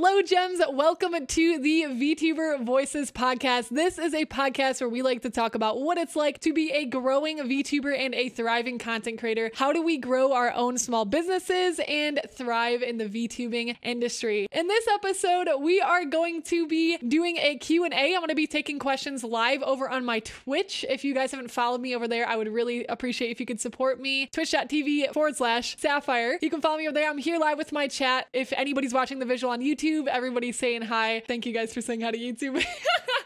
Hello, gems. Welcome to the VTuber Voices podcast. This is a podcast where we like to talk about what it's like to be a growing VTuber and a thriving content creator. How do we grow our own small businesses and thrive in the VTubing industry? In this episode, we are going to be doing a Q&A. I'm going to be taking questions live over on my Twitch. If you guys haven't followed me over there, I would really appreciate if you could support me. Twitch.tv/Sapphire. You can follow me over there. I'm here live with my chat. If anybody's watching the visual on YouTube, everybody's saying hi. Thank you guys for saying hi to YouTube.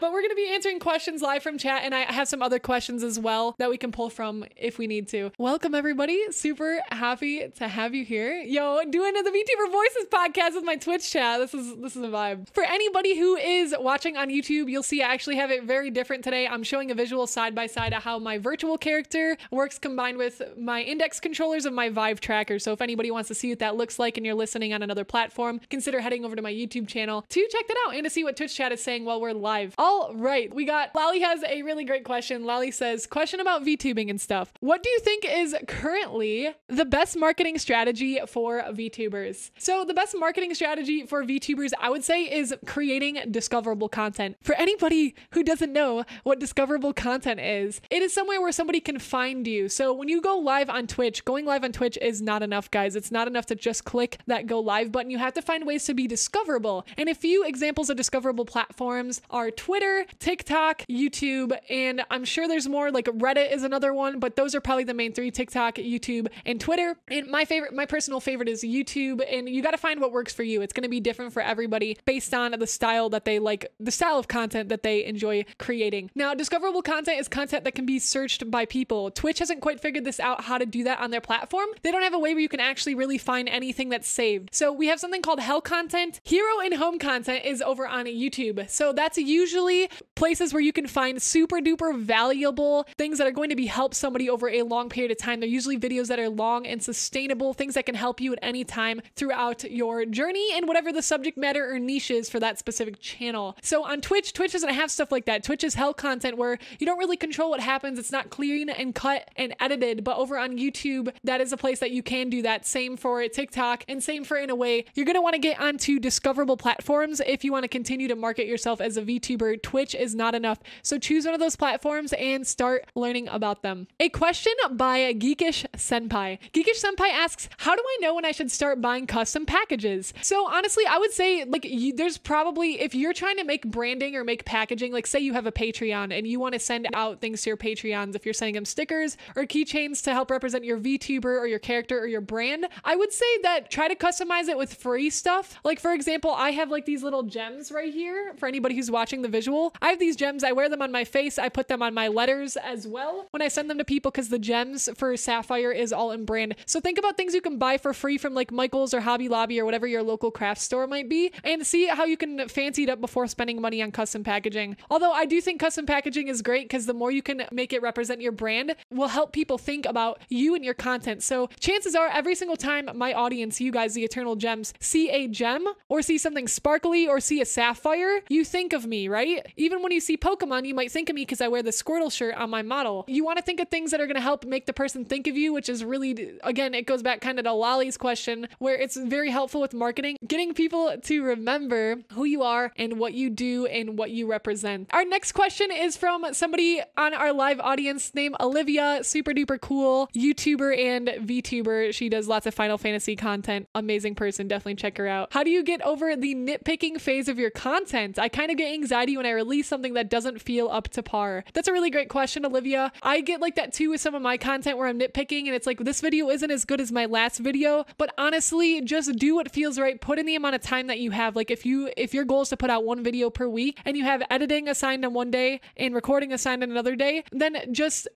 But we're going to be answering questions live from chat, and I have some other questions as well that we can pull from if we need to. Welcome, everybody. Super happy to have you here. Yo, doing the VTuber Voices podcast with my Twitch chat. This is a vibe. For anybody who is watching on YouTube, you'll see I actually have it very different today. I'm showing a visual side by side of how my virtual character works combined with my index controllers of my Vive tracker. So if anybody wants to see what that looks like and you're listening on another platform, consider heading over to my YouTube channel to check that out and to see what Twitch chat is saying while we're live. All right, Lally has a really great question. Lally says, question about VTubing and stuff. What do you think is currently the best marketing strategy for VTubers? So the best marketing strategy for VTubers, I would say, is creating discoverable content. For anybody who doesn't know what discoverable content is, it is somewhere where somebody can find you. So when you go live on Twitch, going live on Twitch is not enough, guys. It's not enough to just click that go live button. You have to find ways to be discoverable. And a few examples of discoverable platforms are Twitter, TikTok, YouTube, and I'm sure there's more, like Reddit is another one, but those are probably the main three: TikTok, YouTube, and Twitter. And my personal favorite is YouTube, and you got to find what works for you. It's going to be different for everybody based on the style that they like, the style of content that they enjoy creating. Now, discoverable content is content that can be searched by people. Twitch hasn't quite figured this out, how to do that on their platform. They don't have a way where you can actually really find anything that's saved. So we have something called hell content. Hero and home content is over on YouTube. So that's usually places where you can find super duper valuable things that are going to be help somebody over a long period of time. They're usually videos that are long and sustainable, things that can help you at any time throughout your journey and whatever the subject matter or niche is for that specific channel. So on Twitch doesn't have stuff like that. Twitch is hell content where you don't really control what happens. It's not clean and cut and edited, but over on YouTube, that is a place that you can do that. Same for TikTok and same for, in a way, you're going to want to get onto discoverable platforms if you want to continue to market yourself as a VTuber. Twitch is not enough. So choose one of those platforms and start learning about them. A question by Geekish Senpai. Geekish Senpai asks, how do I know when I should start buying custom packages? So honestly, I would say there's probably, if you're trying to make branding or make packaging, like say you have a Patreon and you want to send out things to your Patreons, if you're sending them stickers or keychains to help represent your VTuber or your character or your brand, I would say that try to customize it with free stuff. Like for example, I have like these little gems right here for anybody who's watching the visual. I have these gems. I wear them on my face. I put them on my letters as well when I send them to people because the gems for Sapphire is all in brand. So think about things you can buy for free from like Michael's or Hobby Lobby or whatever your local craft store might be, and see how you can fancy it up before spending money on custom packaging. Although I do think custom packaging is great because the more you can make it represent your brand will help people think about you and your content. So chances are every single time my audience, you guys, the Eternal Gems, see a gem or see something sparkly or see a sapphire, you think of me, right? Even when you see Pokemon, you might think of me because I wear the Squirtle shirt on my model. You want to think of things that are going to help make the person think of you, which is really, again, it goes back kind of to Lolly's question, where it's very helpful with marketing, getting people to remember who you are and what you do and what you represent. Our next question is from somebody on our live audience named Olivia, super duper cool YouTuber and VTuber. She does lots of Final Fantasy content. Amazing person. Definitely check her out. How do you get over the nitpicking phase of your content? I kind of get anxiety when I release something that doesn't feel up to par. That's a really great question, Olivia. I get like that too with some of my content where I'm nitpicking and it's like, this video isn't as good as my last video, but honestly, just do what feels right. Put in the amount of time that you have. Like if your goal is to put out one video per week and you have editing assigned on one day and recording assigned on another day, then just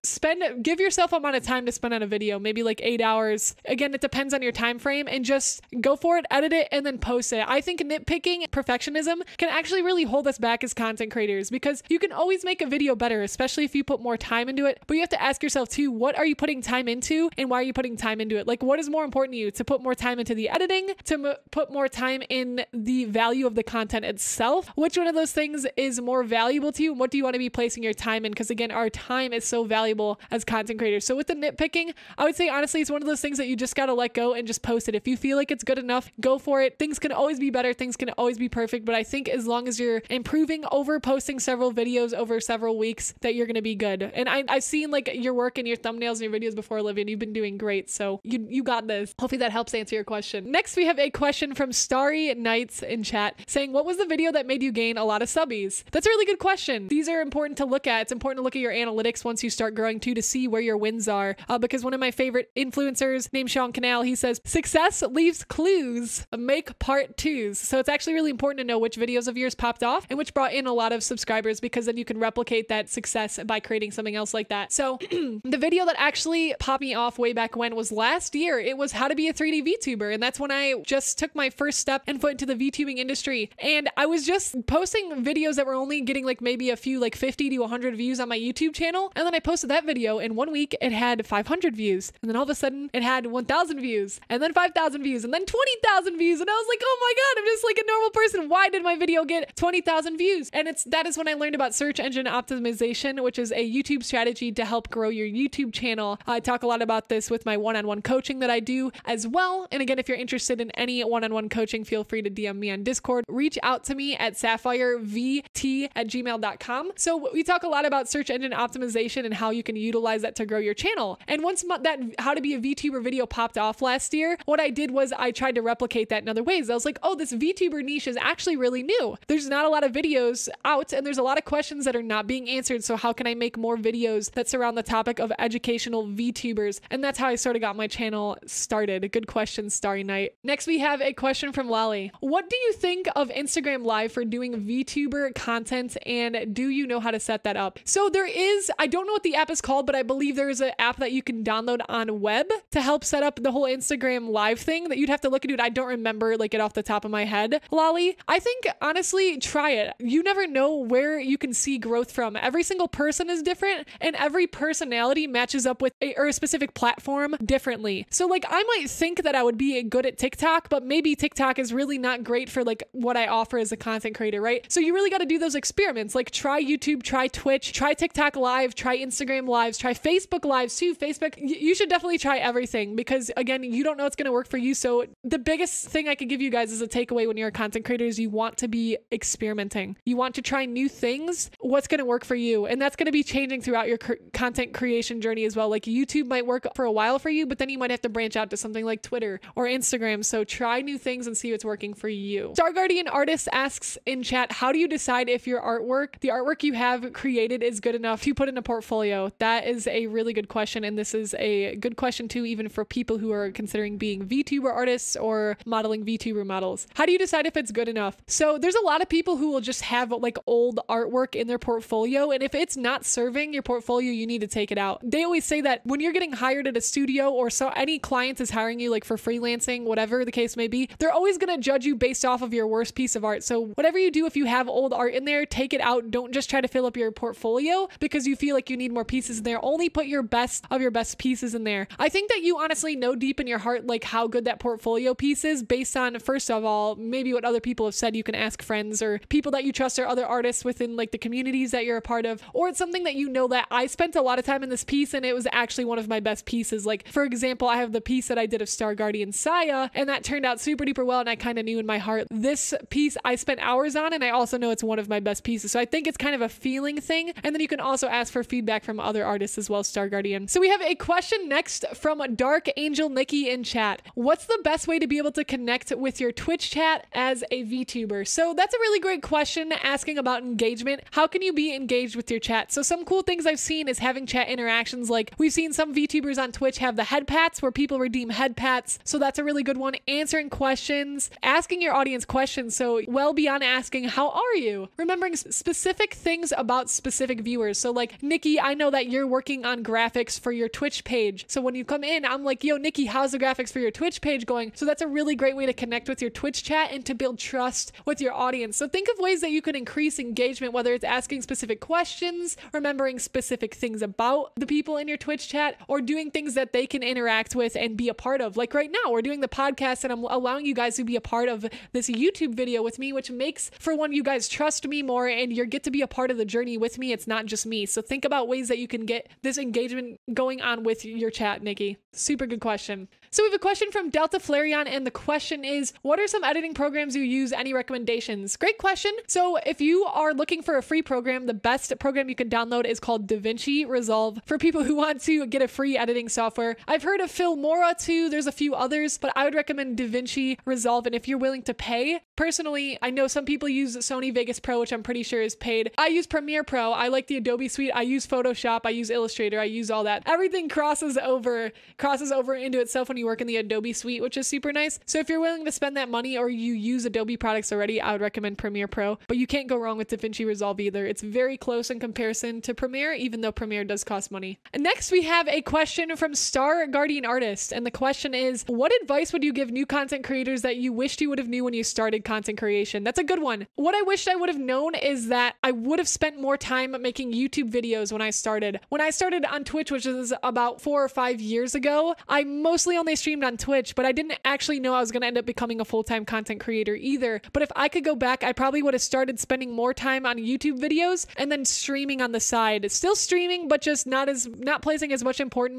give yourself an amount of time to spend on a video, maybe like 8 hours. Again, it depends on your time frame, and just go for it, edit it, and then post it. I think nitpicking, perfectionism can actually really hold us back as content content creators, because you can always make a video better, especially if you put more time into it. But you have to ask yourself too, what are you putting time into and why are you putting time into it? Like, what is more important to you? To put more time into the editing, to put more time in the value of the content itself? Which one of those things is more valuable to you? And what do you want to be placing your time in? Because again, our time is so valuable as content creators. So with the nitpicking, I would say honestly, it's one of those things that you just got to let go and just post it. If you feel like it's good enough, go for it. Things can always be better. Things can always be perfect. But I think as long as you're improving over posting several videos over several weeks, that you're going to be good. And I've seen like your work and your thumbnails and your videos before, Olivia, and you've been doing great. So you got this. Hopefully that helps answer your question. Next, we have a question from Starry Nights in chat saying, what was the video that made you gain a lot of subbies? That's a really good question. These are important to look at. It's important to look at your analytics once you start growing too, to see where your wins are. Because one of my favorite influencers named Sean Canal, he says, success leaves clues, make part twos. So it's actually really important to know which videos of yours popped off and which brought in a lot of subscribers, because then you can replicate that success by creating something else like that. So the video that actually popped me off way back when was last year. It was how to be a 3D VTuber. And that's when I just took my first step and foot into the VTubing industry. And I was just posting videos that were only getting like maybe a few, like 50 to 100 views on my YouTube channel. And then I posted that video in 1 week, it had 500 views. And then all of a sudden it had 1,000 views, and then 5,000 views, and then 20,000 views. And I was like, oh my God, I'm just like a normal person. Why did my video get 20,000 views? And that is when I learned about search engine optimization, which is a YouTube strategy to help grow your YouTube channel. I talk a lot about this with my one-on-one coaching that I do as well. And again, if you're interested in any one-on-one coaching, feel free to DM me on Discord. Reach out to me at sapphireVT@gmail.com. So we talk a lot about search engine optimization and how you can utilize that to grow your channel. And once that how to be a VTuber video popped off last year, what I did was I tried to replicate that in other ways. I was like, oh, this VTuber niche is actually really new. There's not a lot of videos out, and there's a lot of questions that are not being answered. So how can I make more videos that surround the topic of educational VTubers? And that's how I sort of got my channel started. Good question, Starry Night. Next, we have a question from Lally. What do you think of Instagram Live for doing VTuber content, and do you know how to set that up? So there is, I don't know what the app is called, but I believe there is an app that you can download on web to help set up the whole Instagram Live thing that you'd have to look into it. I don't remember like it off the top of my head, Lolly. I think honestly, try it. You never know where you can see growth from. Every single person is different, and every personality matches up with a specific platform differently. So like I might think that I would be good at TikTok, but maybe TikTok is really not great for like what I offer as a content creator, right? So you really got to do those experiments. Like try YouTube, try Twitch, try TikTok Live, try Instagram Lives, try Facebook Lives too. Facebook, you should definitely try everything, because again, you don't know what's going to work for you. So the biggest thing I could give you guys as a takeaway when you're a content creator is you want to be experimenting. You want to try new things. What's going to work for you? And that's going to be changing throughout your content creation journey as well. Like YouTube might work for a while for you, but then you might have to branch out to something like Twitter or Instagram. So try new things and see what's working for you. Star Guardian Artist asks in chat, how do you decide if your artwork, the artwork you have created, is good enough to put in a portfolio? That is a really good question. And this is a good question too, even for people who are considering being VTuber artists or modeling VTuber models. How do you decide if it's good enough? So there's a lot of people who will just have like old artwork in their portfolio. And if it's not serving your portfolio, you need to take it out. They always say that when you're getting hired at a studio, or so any client is hiring you like for freelancing, whatever the case may be, they're always going to judge you based off of your worst piece of art. So whatever you do, if you have old art in there, take it out. Don't just try to fill up your portfolio because you feel like you need more pieces in there. Only put your best of your best pieces in there. I think that you honestly know deep in your heart like how good that portfolio piece is based on, first of all, maybe what other people have said. You can ask friends or people that you trust or other artists within like the communities that you're a part of, or it's something that you know that I spent a lot of time in this piece and it was actually one of my best pieces. Like for example, I have the piece that I did of Star Guardian Saya, and that turned out super duper well, and I kind of knew in my heart this piece I spent hours on, and I also know it's one of my best pieces. So I think it's kind of a feeling thing. And then you can also ask for feedback from other artists as well, Star Guardian. So we have a question next from Dark Angel Nikki in chat. What's the best way to be able to connect with your Twitch chat as a VTuber? So that's a really great question, asking about engagement. How can you be engaged with your chat? So some cool things I've seen is having chat interactions. Like we've seen some VTubers on Twitch have the head pats where people redeem head pats. So that's a really good one. Answering questions, asking your audience questions. So well beyond asking, how are you? Remembering specific things about specific viewers. So like Nikki, I know that you're working on graphics for your Twitch page. So when you come in, I'm like, yo, Nikki, how's the graphics for your Twitch page going? So that's a really great way to connect with your Twitch chat and to build trust with your audience. So think of ways that you can increase engagement, whether it's asking specific questions, remembering specific things about the people in your Twitch chat, or doing things that they can interact with and be a part of. Like right now, we're doing the podcast and I'm allowing you guys to be a part of this YouTube video with me, which makes, for one, you guys trust me more and you get to be a part of the journey with me. It's not just me. So think about ways that you can get this engagement going on with your chat, Nikki. Super good question. So we have a question from Delta Flareon, and the question is, what are some editing programs you use? Any recommendations? Great question. So if you are looking for a free program, the best program you can download is called DaVinci Resolve for people who want to get a free editing software. I've heard of Filmora too. There's a few others, but I would recommend DaVinci Resolve. And if you're willing to pay, personally, I know some people use Sony Vegas Pro, which I'm pretty sure is paid. I use Premiere Pro. I like the Adobe suite. I use Photoshop. I use Illustrator. I use all that. Everything crosses over into itself when you work in the Adobe suite, which is super nice. So if you're willing to spend that money or you use Adobe products already, I would recommend Premiere Pro, but you can't go wrong with DaVinci Resolve either. It's very close in comparison to Premiere, even though Premiere does cost money. And next we have a question from Star Guardian Artist. And the question is, what advice would you give new content creators that you wished you would have knew when you started content creation? That's a good one. What I wished I would have known is that I would have spent more time making YouTube videos when I started. When I started on Twitch, which is about 4 or 5 years ago, I mostly only streamed on Twitch, but I didn't actually know I was going to end up becoming a full-time content creator either. But if I could go back, I probably would have started spending more time on YouTube videos and then streaming on the side. Still streaming, but just not placing as much importance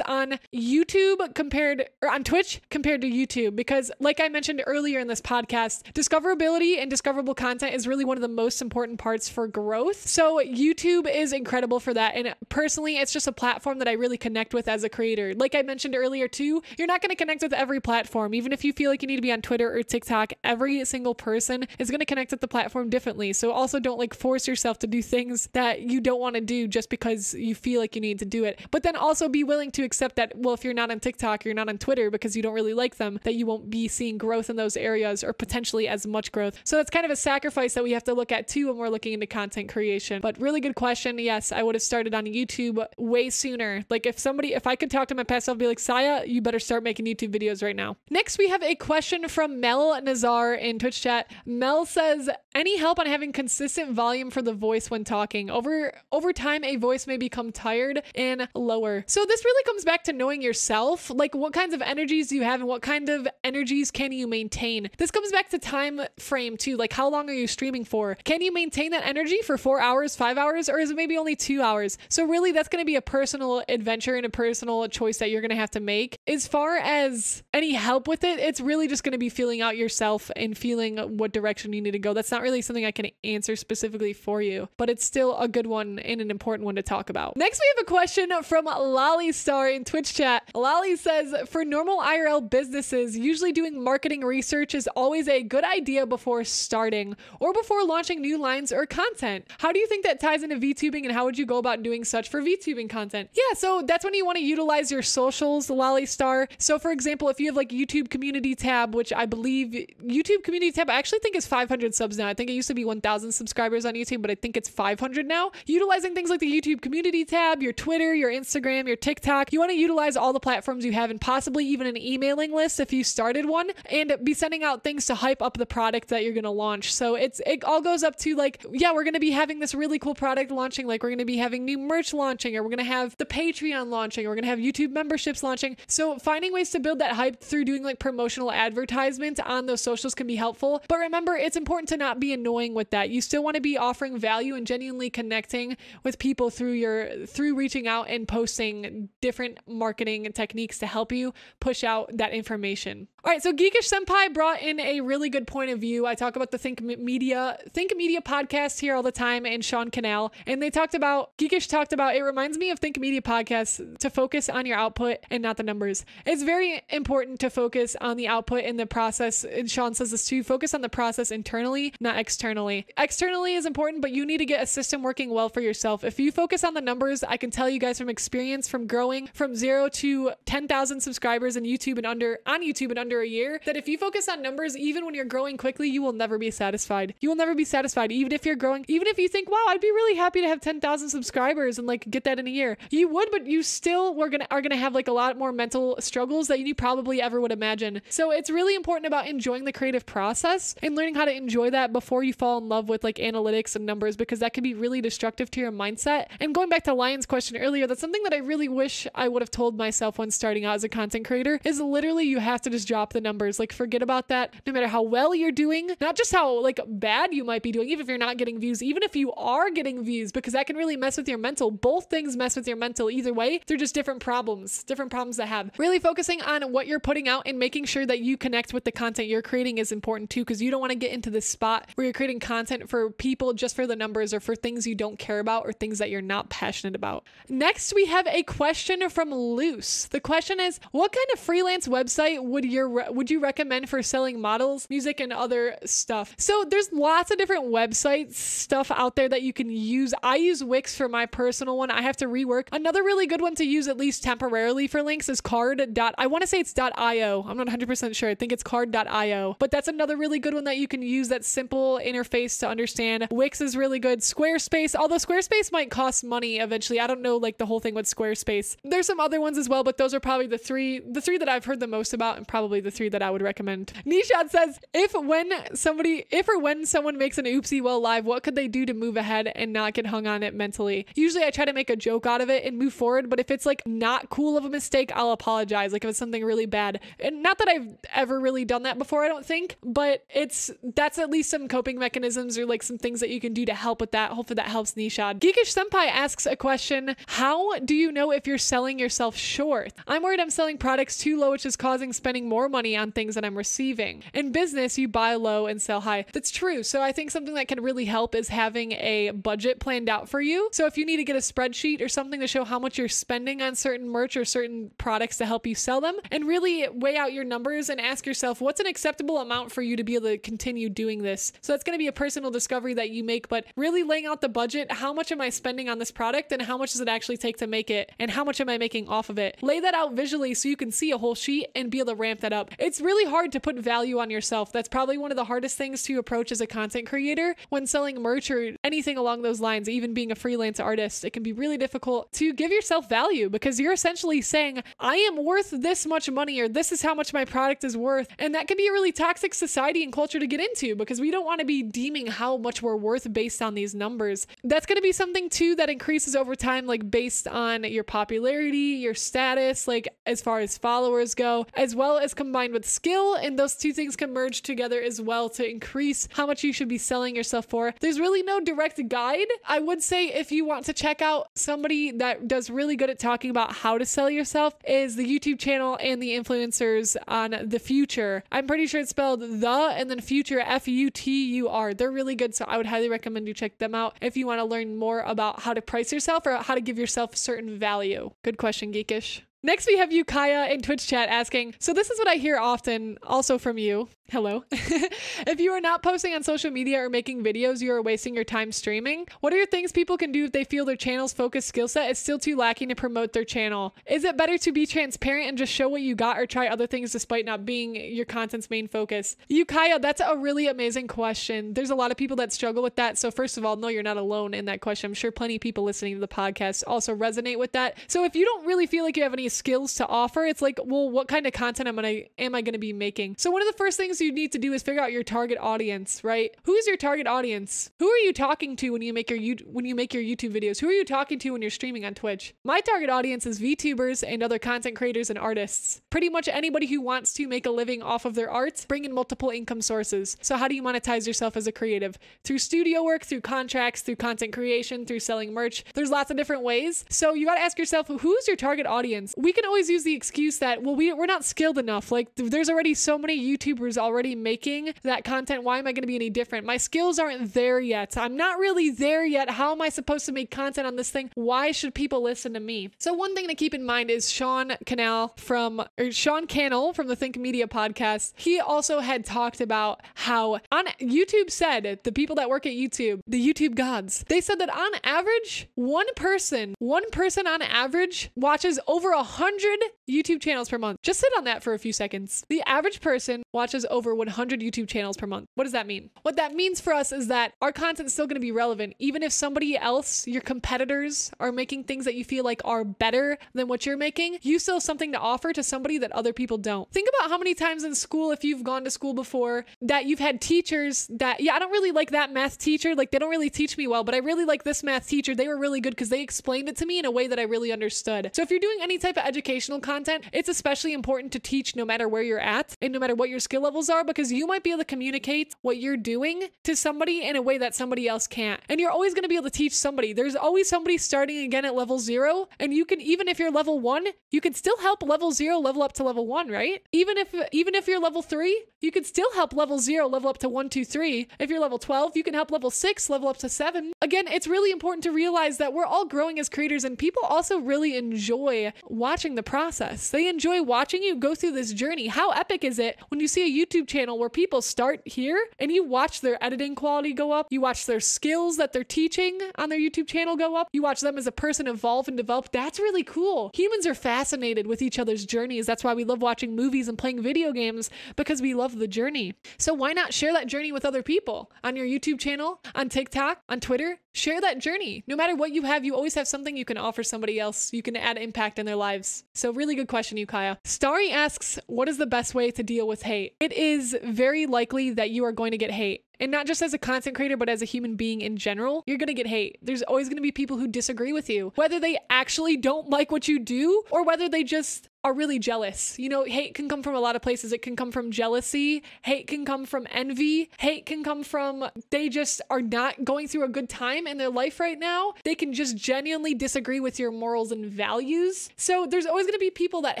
on YouTube on Twitch compared to YouTube, because like I mentioned earlier in this podcast, discoverability and discoverable content is really one of the most important parts for growth. So YouTube is incredible for that. And personally, it's just a platform that I really connect with as a creator. Like I mentioned earlier too, you're not going to connect with every platform. Even if you feel like you need to be on Twitter or TikTok, every single person is going to connect with the platform differently. So also don't like force yourself to do things that you don't want to do just because you feel like you need to do it. But then also be willing to accept that, well, if you're not on TikTok, you're not on Twitter because you don't really like them, that you won't be seeing growth in those areas or potentially as much growth. So that's kind of a sacrifice that we have to look at too when we're looking into content creation. But really good question. Yes, I would have started on YouTube way sooner. Like if I could talk to my past self, I'd be like, Saya, you better start making YouTube videos right now. Next, we have a question from Mel Nazar in Twitch chat. Mel says, any help on having consistent volume for the voice when talking? Over time, a voice may become tired and lower. So this really comes back to knowing yourself. Like what kinds of energies do you have and what kind of energies can you maintain? This comes back to time frame too. Like how long are you streaming for? Can you maintain that energy for 4 hours, 5 hours, or is it maybe only 2 hours? So really that's going to be a personal adventure and a personal choice that you're going to have to make. As far as any help with it, it's really just going to be feeling out yourself and feeling what direction you need to go. That's not really something I can answer specifically for you, but it's still a good one and an important one to talk about. Next, we have a question from Lolly Star in Twitch chat. Lolly says, for normal IRL businesses, usually doing marketing research is always a good idea before starting or before launching new lines or content. How do you think that ties into VTubing, and how would you go about doing such for VTubing content? Yeah, so that's when you want to utilize your socials, Lolly Star. So for example, if you have like YouTube community tab, which I believe YouTube community tab, I actually think is 500 subs now. I think it used to be 1,000 subscribers on YouTube, but I think it's 500 now. Utilizing things like the YouTube community tab, your Twitter, your Instagram, your TikTok. You want to utilize all the platforms you have and possibly even an emailing list if you started one, and be sending out things to hype up the product that you're going to launch. So it all goes up to like, yeah, we're going to be having this really cool product launching. Like we're going to be having new merch launching, or we're going to have the Patreon launching, or we're going to have YouTube memberships launching. So finding ways to build that hype through doing like promotional advertisement on those socials can be helpful. But remember, it's important to not be annoying with that. You still want to be offering value and genuinely connecting with people through reaching out and posting different marketing techniques to help you push out that information. All right, so Geekish Senpai brought in a really good point of view. I talk about the Think Media podcast here all the time, and Sean Canal, and Geekish talked about, it reminds me of Think Media podcast to focus on your output and not the numbers. It's very important to focus on the output and the process, and Sean says this too, focus on the process internally, not externally. Externally is important, but you need to get a system working well for yourself. If you focus on the numbers, I can tell you guys from experience, from growing from 0 to 10,000 subscribers on YouTube and under a year, that if you focus on numbers, even when you're growing quickly, you will never be satisfied. You will never be satisfied, even if you're growing. Even if you think, wow, I'd be really happy to have 10,000 subscribers and like get that in a year. You would, but you still are gonna have like a lot more mental struggles that you probably ever would imagine. So it's really important about enjoying the creative process and learning how to enjoy that before you fall in love with like analytics and numbers, because that can be really destructive to your mindset. And going back to Lion's question earlier, that's something that I really wish I would have told myself when starting out as a content creator, is literally you have to just drop the numbers. Like forget about that. No matter how well you're doing, not just how like bad you might be doing, even if you're not getting views, even if you are getting views, because that can really mess with your mental. Both things mess with your mental either way. They're just different problems that have. Really focusing on what you're putting out and making sure that you connect with the content you're creating is important too, because you don't want to get into this spot where you're creating content for people just for the numbers or for things you don't care about or things that you're not passionate about. Next, we have a question from Luce. The question is, what kind of freelance website would you recommend for selling models, music, and other stuff? So there's lots of different websites stuff out there that you can use. I use Wix for my personal one. I have to rework. Another really good one to use, at least temporarily, for links is I want to say it's .io. I'm not 100% sure. I think it's card.io, but that's another really good one that you can use. That simple interface to understand. Wix is really good. Squarespace, although Squarespace might cost money eventually. I don't know like the whole thing with Squarespace. There's some other ones as well, but those are probably the three that I've heard the most about, and probably the three that I would recommend. Nishad says, if or when someone makes an oopsie while live, what could they do to move ahead and not get hung on it mentally? Usually I try to make a joke out of it and move forward, but if it's like not cool of a mistake, I'll apologize. Like if it's something really bad. And not that I've ever really done that before, I don't think, but that's at least some coping mechanisms or like some things that you can do to help with that. Hopefully that helps, Nishad. Geekish Senpai asks a question, how do you know if you're selling yourself short? I'm worried I'm selling products too low, which is causing spending more money on things that I'm receiving. In business, you buy low and sell high. That's true. So I think something that can really help is having a budget planned out for you. So if you need to get a spreadsheet or something to show how much you're spending on certain merch or certain products to help you sell them, and really weigh out your numbers and ask yourself, what's an acceptable amount for you to be able to continue doing this? So that's going to be a personal discovery that you make, but really laying out the budget. How much am I spending on this product, and how much does it actually take to make it, and how much am I making off of it? Lay that out visually so you can see a whole sheet and be able to ramp that up. It's really hard to put value on yourself. That's probably one of the hardest things to approach as a content creator when selling merch or anything along those lines. Even being a freelance artist, it can be really difficult to give yourself value, because you're essentially saying, I am worth this much money, or this is how much my product is worth. And that can be a really toxic society and culture to get into, because we don't want to be deeming how much we're worth based on these numbers. That's going to be something too that increases over time, like based on your popularity, your status, like as far as followers go, as well as combined with skill. And those two things can merge together as well to increase how much you should be selling yourself for. There's really no direct guide. I would say if you want to check out somebody that does really good at talking about how to sell yourself, is the YouTube channel and the influencers on The Future. I'm pretty sure it's spelled the and then future, Futur. They're really good, so I would highly recommend you check them out if you want to learn more about how to price yourself or how to give yourself certain value. Good question, Geekish. Next, we have Yukaya in Twitch chat asking, so this is what I hear often also from you. Hello. If you are not posting on social media or making videos, you are wasting your time streaming. What are your things people can do if they feel their channel's focus skill set is still too lacking to promote their channel? Is it better to be transparent and just show what you got, or try other things despite not being your content's main focus? Yukaya, that's a really amazing question. There's a lot of people that struggle with that. So first of all, no, you're not alone in that question. I'm sure plenty of people listening to the podcast also resonate with that. So if you don't really feel like you have any skills to offer, it's like, well, what kind of content am I going to be making? So one of the first things you need to do is figure out your target audience, right? Who is your target audience? Who are you talking to when you make your YouTube videos? Who are you talking to when you're streaming on Twitch? My target audience is VTubers and other content creators and artists. Pretty much anybody who wants to make a living off of their art, bring in multiple income sources. So how do you monetize yourself as a creative? Through studio work, through contracts, through content creation, through selling merch. There's lots of different ways. So you got to ask yourself, who's your target audience? We can always use the excuse that, well, we're not skilled enough. Like there's already so many YouTubers already making that content. Why am I going to be any different? My skills aren't there yet. I'm not really there yet. How am I supposed to make content on this thing? Why should people listen to me? So one thing to keep in mind is Sean Cannell from the Think Media podcast. He also had talked about how on YouTube said, the people that work at YouTube, the YouTube gods, they said that on average, one person on average watches over 100 YouTube channels per month. Just sit on that for a few seconds. The average person watches over over 100 YouTube channels per month. What does that mean? What that means for us is that our content is still going to be relevant. Even if somebody else, your competitors, are making things that you feel like are better than what you're making, you still have something to offer to somebody that other people don't. Think about how many times in school, if you've gone to school before, that you've had teachers that, yeah, I don't really like that math teacher. Like, they don't really teach me well, but I really like this math teacher. They were really good because they explained it to me in a way that I really understood. So if you're doing any type of educational content, it's especially important to teach no matter where you're at and no matter what your skill levels are, because you might be able to communicate what you're doing to somebody in a way that somebody else can't. And you're always going to be able to teach somebody. There's always somebody starting again at level 0. And you can, even if you're level 1, you can still help level 0 level up to level 1, right? Even if you're level 3, you can still help level 0 level up to 1, 2, 3. If you're level 12, you can help level 6 level up to 7. Again, it's really important to realize that we're all growing as creators, and people also really enjoy watching the process. They enjoy watching you go through this journey. How epic is it when you see a YouTube channel where people start here and you watch their editing quality go up, you watch their skills that they're teaching on their YouTube channel go up, you watch them as a person evolve and develop. That's really cool. Humans are fascinated with each other's journeys. That's why we love watching movies and playing video games, because we love the journey. So why not share that journey with other people on your YouTube channel, on TikTok, on Twitter? Share that journey. No matter what you have, you always have something you can offer somebody else. You can add impact in their lives. So really good question, Ukaya. Starry asks, what is the best way to deal with hate? It is very likely that you are going to get hate. And not just as a content creator, but as a human being in general, you're going to get hate. There's always going to be people who disagree with you, whether they actually don't like what you do or whether they just are really jealous. You know, hate can come from a lot of places. It can come from jealousy. Hate can come from envy. Hate can come from they just are not going through a good time in their life right now. They can just genuinely disagree with your morals and values. So there's always going to be people that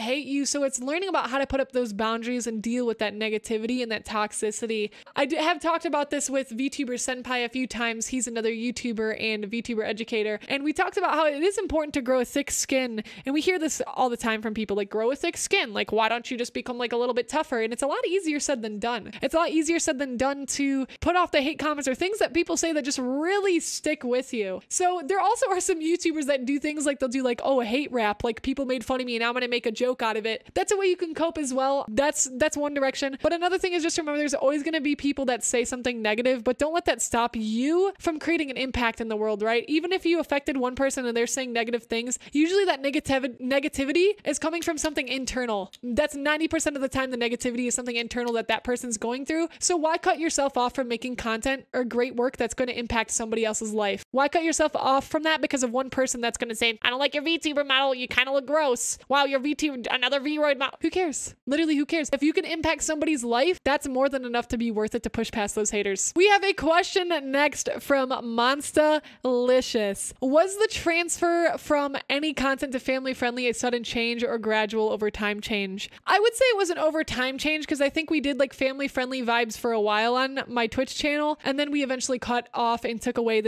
hate you. So it's learning about how to put up those boundaries and deal with that negativity and that toxicity. I have talked about this with VTuber Senpai a few times. He's another YouTuber and a VTuber educator. And we talked about how it is important to grow a thick skin. And we hear this all the time from people, like, grow a thick skin. Like, why don't you just become like a little bit tougher? And it's a lot easier said than done. It's a lot easier said than done to put off the hate comments or things that people say that just really stick with you. So there also are some YouTubers that do things like they'll do like, oh, a hate rap, like people made fun of me and I'm going to make a joke out of it. That's a way you can cope as well. That's one direction. But another thing is just remember there's always going to be people that say something negative, but don't let that stop you from creating an impact in the world, right? Even if you affected one person and they're saying negative things, usually that negativity is coming from something internal. That's 90% of the time the negativity is something internal that person's going through. So why cut yourself off from making content or great work that's going to impact somebody else's life? Why cut yourself off from that because of one person that's going to say, I don't like your VTuber model, you kind of look gross. Wow, your VTuber, another V-Roid model. Who cares? Literally, who cares? If you can impact somebody's life, that's more than enough to be worth it to push past those haters. We have a question next from Monsta-licious. Was the transfer from any content to family friendly a sudden change or gradual over time change? I would say it was an over time change because I think we did like family friendly vibes for a while on my Twitch channel, and then we eventually cut off and took away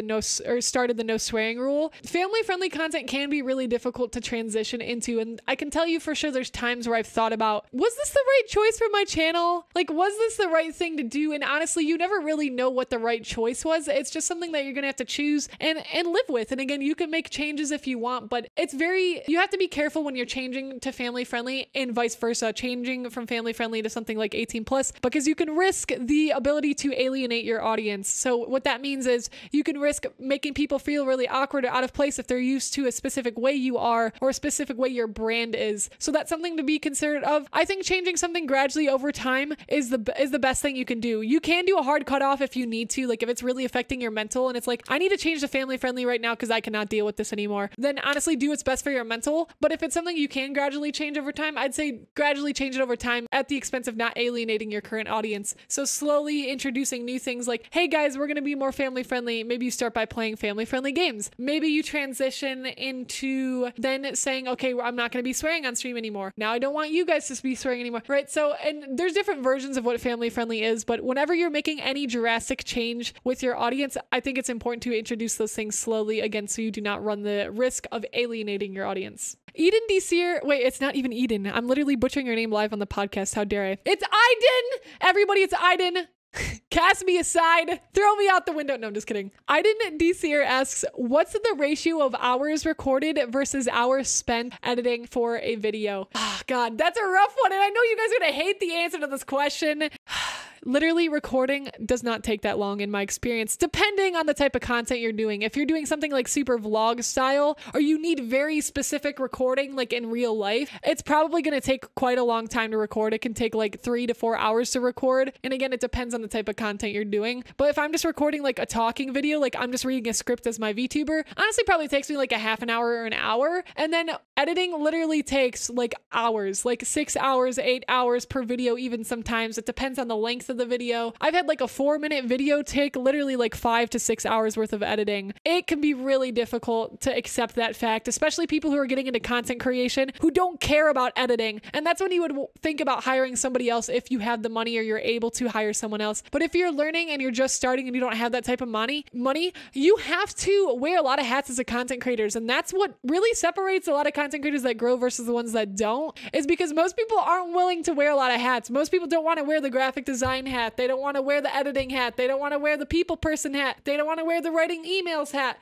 started the no swearing rule. Family friendly content can be really difficult to transition into, and I can tell you for sure there's times where I've thought about, was this the right choice for my channel? Like, was this the right thing to do? And honestly, you never really know what the right choice was. It's just something that you're gonna have to choose and live with. And again, you can make changes if you want, but you have to be careful when you're changing to family friendly and vice versa, changing from family friendly to something like 18 plus, because you can risk the ability to alienate your audience. So what that means is you can risk making people feel really awkward or out of place if they're used to a specific way you are or a specific way your brand is. So that's something to be considerate of. I think changing something gradually over time is the best thing you can do. You can do a hard cutoff if you need to, like if it's really affecting your mental and it's like, I need to change to family friendly right now because I cannot deal with this anymore. Then honestly do what's best for your mental. But if it's something you can gradually change over time, I'd say gradually change it over time at the expense of not alienating your current audience. So slowly introducing new things like, hey guys, we're going to be more family friendly. Maybe you start by playing family friendly games. Maybe you transition into then saying, okay, I'm not going to be swearing on stream anymore. Now I don't want you guys to be swearing anymore, right? So, and there's different versions of what family friendly is, but whenever you're making any drastic change with your audience, I think it's important to introduce those things slowly again, so you do not run the risk of alienating your audience. Eden Desir, wait, it's not even Eden. I'm literally butchering your name live on the podcast. How dare I? It's Iden! Everybody, it's Iden. Cast me aside, throw me out the window. No, I'm just kidding. Aiden DCR asks, what's the ratio of hours recorded versus hours spent editing for a video? Oh, God, that's a rough one. And I know you guys are going to hate the answer to this question. Literally, recording does not take that long in my experience, depending on the type of content you're doing. If you're doing something like super vlog style, or you need very specific recording, like in real life, it's probably going to take quite a long time to record. It can take like 3 to 4 hours to record. And again, it depends on the type of content you're doing. But if I'm just recording like a talking video, like I'm just reading a script as my VTuber, honestly, probably takes me like a half an hour or an hour. And then editing literally takes like hours, like 6 hours, 8 hours per video, even sometimes. It depends on the length of the video. I've had like a 4-minute video take literally like 5 to 6 hours worth of editing. It can be really difficult to accept that fact, especially people who are getting into content creation who don't care about editing. And that's when you would think about hiring somebody else if you have the money or you're able to hire someone else. But if you're learning and you're just starting and you don't have that type of money, you have to wear a lot of hats as a content creators. And that's what really separates a lot of content creators that grow versus the ones that don't, is because most people aren't willing to wear a lot of hats. Most people don't want to wear the graphic design hat. They don't want to wear the editing hat. They don't want to wear the people person hat. They don't want to wear the writing emails hat.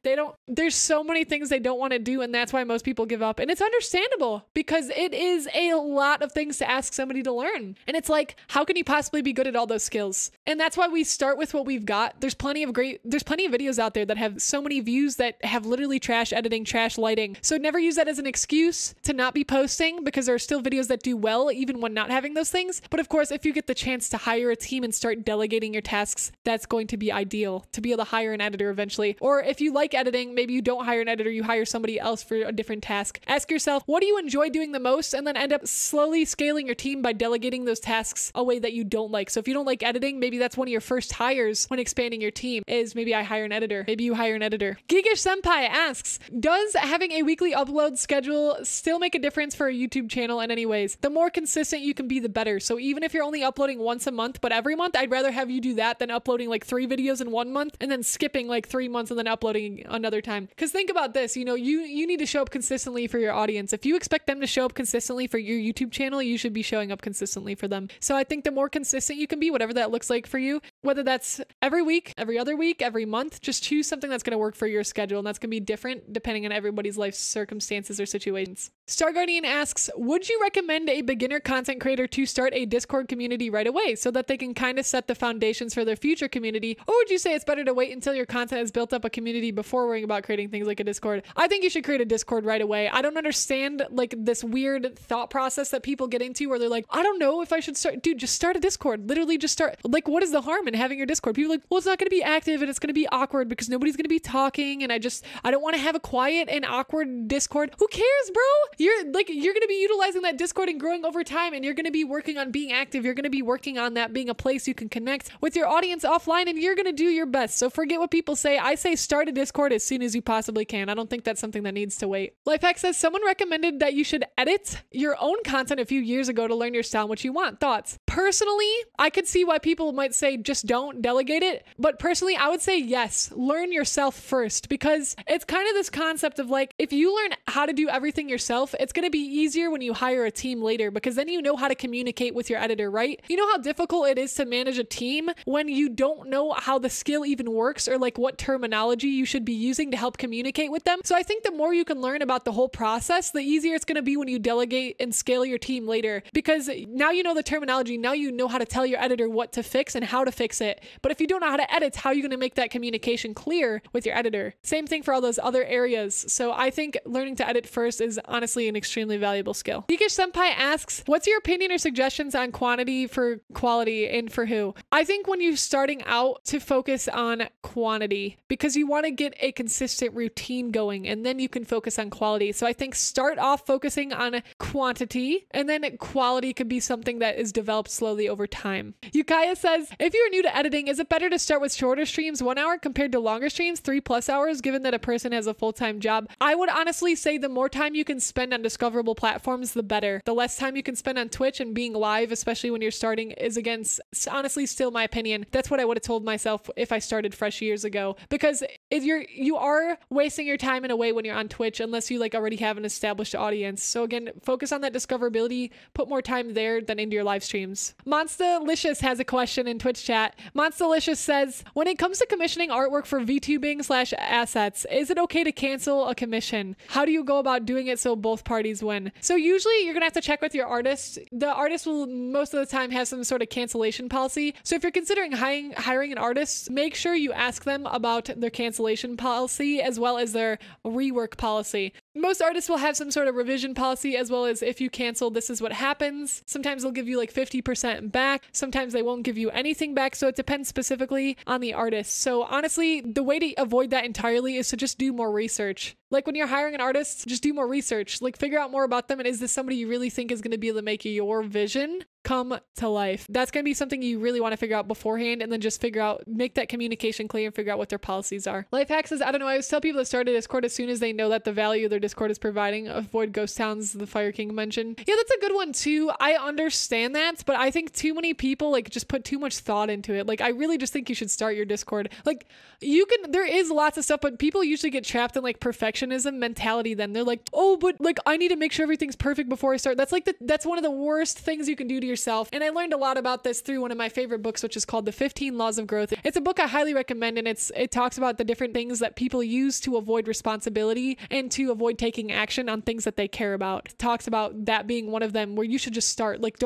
There's so many things they don't want to do. And that's why most people give up. And it's understandable because it is a lot of things to ask somebody to learn. And it's like, how can you possibly be good at all those skills? And that's why we start with what we've got. There's plenty of videos out there that have so many views that have literally trash editing, trash lighting. So never use that as an excuse to not be posting, because there are still videos that do well even when not having those things. But of course, if you get the chance to hire a team and start delegating your tasks, that's going to be ideal to be able to hire an editor eventually. Or if you like editing, maybe you don't hire an editor, you hire somebody else for a different task. Ask yourself, what do you enjoy doing the most? And then end up slowly scaling your team by delegating those tasks away that you don't like. So if you don't like editing, maybe that's one of your first hires when expanding your team, is maybe I hire an editor. Maybe you hire an editor. Geekish Senpai asks, does having a weekly upload schedule still make a difference for a YouTube channel in any ways? The more consistent you can be, the better. So even if you're only uploading once a month, but every month, I'd rather have you do that than uploading like 3 videos in 1 month and then skipping like 3 months and then uploading another time. Because think about this, you need to show up consistently for your audience. If you expect them to show up consistently for your YouTube channel, you should be showing up consistently for them. So I think the more consistent you can be, whatever that looks like for you, whether that's every week, every other week, every month, just choose something that's going to work for your schedule. And that's going to be different depending on everybody's life circumstances or situations. Star Guardian asks, would you recommend a beginner content creator to start a Discord community right away so that they can kind of set the foundations for their future community? Or would you say it's better to wait until your content has built up a community before worrying about creating things like a Discord? I think you should create a Discord right away. I don't understand like this weird thought process that people get into where they're like, I don't know if I should start. Dude, just start a Discord. Literally just start. Like, what is the harm in having your Discord? People are like, well, it's not going to be active and it's going to be awkward because nobody's going to be talking. And I don't want to have a quiet and awkward Discord. Who cares, bro? You're going to be utilizing that Discord and growing over time, and you're going to be working on being active. You're going to be working on that being a place you can connect with your audience offline, and you're going to do your best. So forget what people say. I say start a Discord as soon as you possibly can. I don't think that's something that needs to wait. Lifehack says someone recommended that you should edit your own content a few years ago to learn your style and what you want. Thoughts? Personally, I could see why people might say just don't delegate it. But personally, I would say yes, learn yourself first, because it's kind of this concept of like, if you learn how to do everything yourself, it's going to be easier when you hire a team later, because then you know how to communicate with your editor, right? You know how difficult it is to manage a team when you don't know how the skill even works or like what terminology you should be using to help communicate with them. So I think the more you can learn about the whole process, the easier it's going to be when you delegate and scale your team later, because now you know the terminology. Now you know how to tell your editor what to fix and how to fix it. But if you don't know how to edit, how are you going to make that communication clear with your editor? Same thing for all those other areas. So I think learning to edit first is honestly an extremely valuable skill. Geekish Senpai asks, what's your opinion or suggestions on quantity for quality and for who? I think when you're starting out, to focus on quantity, because you want to get a consistent routine going, and then you can focus on quality. So I think start off focusing on quantity, and then quality could be something that is developed slowly over time. Yukaya says, if you're new to editing, is it better to start with shorter streams, 1 hour, compared to longer streams, 3+ hours, given that a person has a full-time job? I would honestly say the more time you can spend spend on discoverable platforms, the better. The less time you can spend on Twitch and being live, especially when you're starting, is against, honestly, still my opinion. That's what I would have told myself if I started fresh years ago. Because if you are wasting your time in a way when you're on Twitch, unless you like already have an established audience. So again, focus on that discoverability, put more time there than into your live streams. Monstalicious has a question in Twitch chat. Monstalicious says, when it comes to commissioning artwork for VTubing/assets, is it okay to cancel a commission? How do you go about doing it so both parties win? So usually you're gonna have to check with your artist. The artist will most of the time have some sort of cancellation policy. So if you're considering hiring an artist, make sure you ask them about their cancellation policy as well as their rework policy. Most artists will have some sort of revision policy, as well as if you cancel, this is what happens. Sometimes they'll give you like 50% back. Sometimes they won't give you anything back. So it depends specifically on the artist. So honestly, the way to avoid that entirely is to just do more research. Like when you're hiring an artist, just do more research. Like figure out more about them. And is this somebody you really think is going to be able to make your vision come to life? That's going to be something you really want to figure out beforehand, and then just make that communication clear and figure out what their policies are. Lifehack says, I don't know, I always tell people to start a Discord as soon as they know that the value their Discord is providing. Avoid ghost towns, the Fire King mentioned. Yeah, that's a good one too. I understand that, but I think too many people like just put too much thought into it. Like I really just think you should start your Discord. Like there is lots of stuff, but people usually get trapped in like perfectionism mentality. Then they're like, oh, but like I need to make sure everything's perfect before I start. That's one of the worst things you can do to yourself. And I learned a lot about this through one of my favorite books, which is called The 15 Laws of Growth. It's a book I highly recommend, and it talks about the different things that people use to avoid responsibility and to avoid taking action on things that they care about. It talks about that being one of them, where you should just start. Like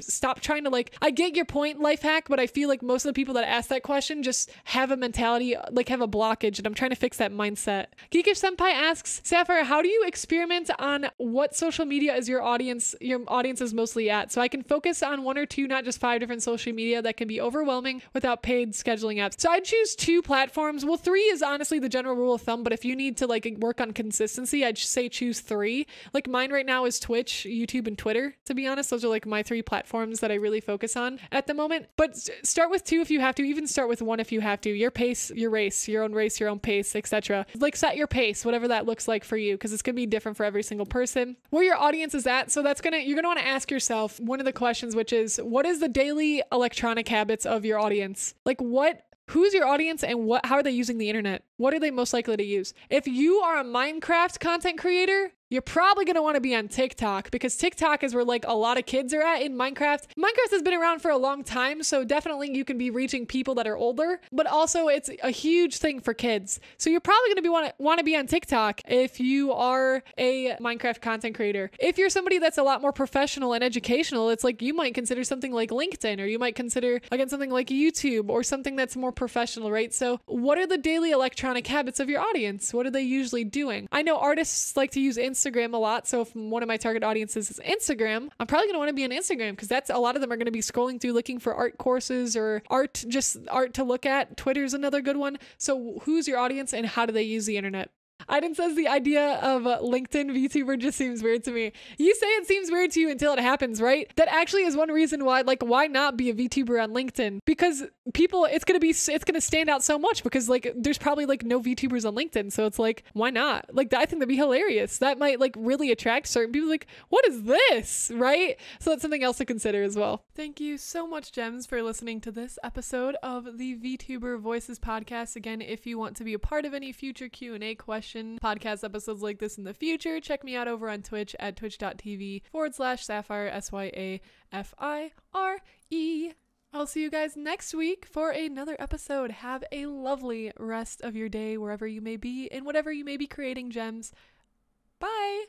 stop trying to like, I get your point, life hack, but I feel like most of the people that ask that question just have a mentality, like have a blockage, and I'm trying to fix that mindset. Geekish Senpai asks, Sapphire, how do you experiment on what social media is your audience is mostly at? So I can focus on one or two, not just 5 different social media that can be overwhelming without paid scheduling apps. So I'd choose 2 platforms. Well, 3 is honestly the general rule of thumb, but if you need to like work on consistency, I'd say choose 3. Like mine right now is Twitch, YouTube, and Twitter. To be honest, those are like my 3 platforms that I really focus on at the moment. But start with 2 if you have to, even start with 1 if you have to. Your pace, your race, your own pace, etc. Like set your pace, whatever that looks like for you, because it's gonna be different for every single person. Where your audience is at, so you're gonna want to ask yourself one of the questions, which is, what is the daily electronic habits of your audience? Like who's your audience and how are they using the internet? What are they most likely to use? If you are a Minecraft content creator, you're probably going to want to be on TikTok, because TikTok is where like a lot of kids are at in Minecraft. Minecraft has been around for a long time, so definitely you can be reaching people that are older, but also it's a huge thing for kids. So you're probably going to want to be on TikTok if you are a Minecraft content creator. If you're somebody that's a lot more professional and educational, it's like you might consider something like LinkedIn, or you might consider again something like YouTube or something that's more professional, right? So what are the daily electronic habits of your audience? What are they usually doing? I know artists like to use Instagram a lot. So if one of my target audiences is Instagram, I'm probably going to want to be on Instagram, because that's a lot of them are going to be scrolling through looking for art courses or art to look at. Twitter's another good one. So who's your audience and how do they use the internet? Aiden says the idea of LinkedIn VTuber just seems weird to me. You say it seems weird to you until it happens, right? That actually is one reason why not be a VTuber on LinkedIn? Because people, it's gonna stand out so much, because like there's probably like no VTubers on LinkedIn, so it's like, why not? Like I think that'd be hilarious. That might like really attract certain people. Like, what is this, right? So that's something else to consider as well. Thank you so much, Gems, for listening to this episode of the VTuber Voices podcast. Again, if you want to be a part of any future Q&A questions, podcast episodes like this in the future, check me out over on Twitch at twitch.tv/Sapphire, SYAFIRE. I'll see you guys next week for another episode. Have a lovely rest of your day wherever you may be and whatever you may be creating, Gems. Bye!